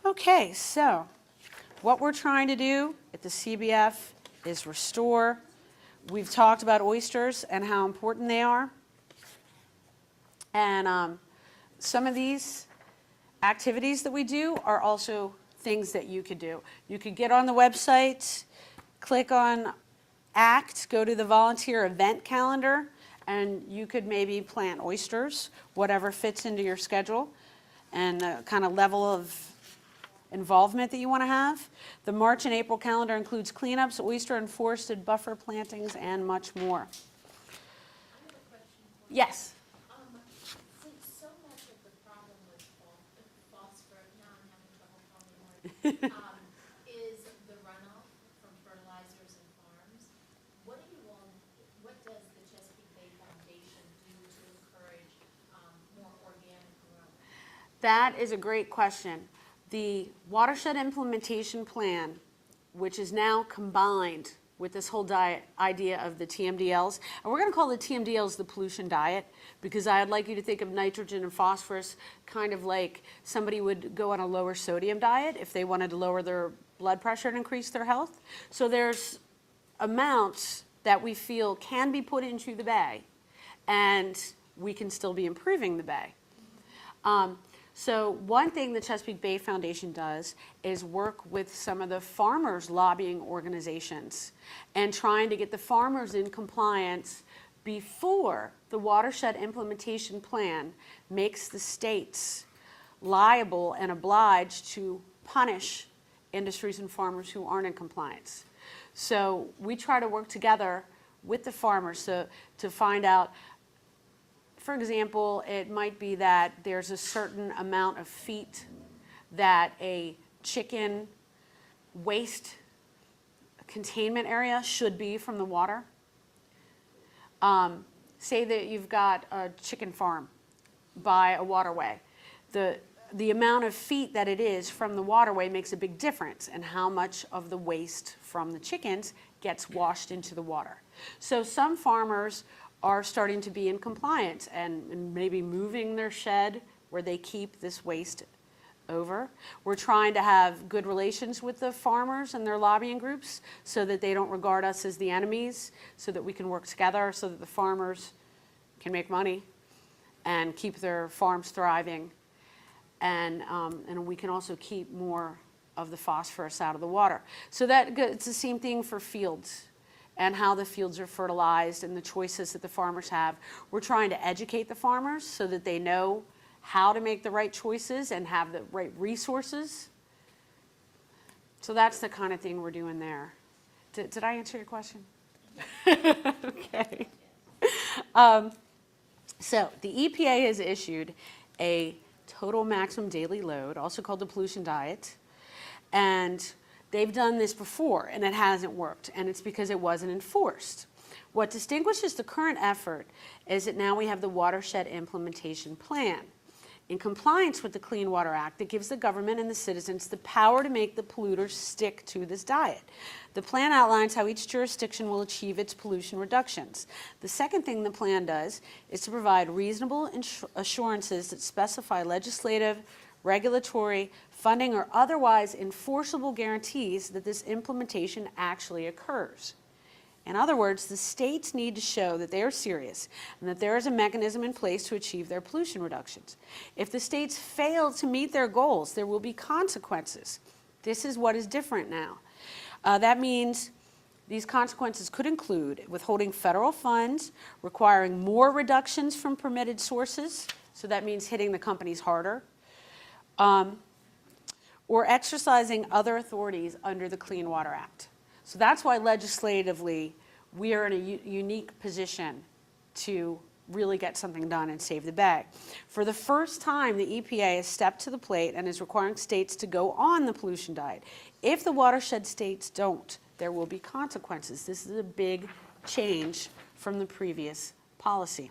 Okay, so what we're trying to do at the CBF is restore. We've talked about oysters and how important they are. And some of these activities that we do are also things that you could do. You could get on the website, click on ACT, go to the volunteer event calendar, and you could maybe plant oysters, whatever fits into your schedule and the kind of level of involvement that you want to have. The March and April calendar includes cleanups, oyster and forested buffer plantings, and much more. Yes? Since so much of the problem with phosphorus, now I'm having trouble calling the word, is the runoff from fertilizers and farms, what does the Chesapeake Bay Foundation do to encourage more organic growth? That is a great question. The Watershed Implementation Plan, which is now combined with this whole idea of the TMDLs, and we're going to call the TMDLs the pollution diet, because I'd like you to think of nitrogen and phosphorus kind of like somebody would go on a lower sodium diet if they wanted to lower their blood pressure and increase their health. So there's amounts that we feel can be put into the bay, and we can still be improving the bay. So one thing the Chesapeake Bay Foundation does is work with some of the farmers' lobbying organizations and trying to get the farmers in compliance before the Watershed Implementation Plan makes the states liable and obliged to punish industries and farmers who aren't in compliance. So we try to work together with the farmers to find out. For example, it might be that there's a certain amount of feet that a chicken waste containment area should be from the water. Say that you've got a chicken farm by a waterway. The amount of feet that it is from the waterway makes a big difference in how much of the waste from the chickens gets washed into the water. So some farmers are starting to be in compliance and maybe moving their shed where they keep this waste over. We're trying to have good relations with the farmers and their lobbying groups so that they don't regard us as the enemies, so that we can work together so that the farmers can make money and keep their farms thriving. And we can also keep more of the phosphorus out of the water. So it's the same thing for fields and how the fields are fertilized and the choices that the farmers have. We're trying to educate the farmers so that they know how to make the right choices and have the right resources. So that's the kind of thing we're doing there. Did I answer your question? Okay. So the EPA has issued a total maximum daily load, also called the pollution diet, and they've done this before, and it hasn't worked, and it's because it wasn't enforced. What distinguishes the current effort is that now we have the Watershed Implementation Plan. In compliance with the Clean Water Act, it gives the government and the citizens the power to make the polluters stick to this diet. The plan outlines how each jurisdiction will achieve its pollution reductions. The second thing the plan does is to provide reasonable assurances that specify legislative, regulatory, funding, or otherwise enforceable guarantees that this implementation actually occurs. In other words, the states need to show that they are serious and that there is a mechanism in place to achieve their pollution reductions. If the states fail to meet their goals, there will be consequences. This is what is different now. That means these consequences could include withholding federal funds, requiring more reductions from permitted sources, so that means hitting the companies harder, or exercising other authorities under the Clean Water Act. So that's why legislatively we are in a unique position to really get something done and save the bay. For the first time, the EPA has stepped to the plate and is requiring states to go on the pollution diet. If the watershed states don't, there will be consequences. This is a big change from the previous policy.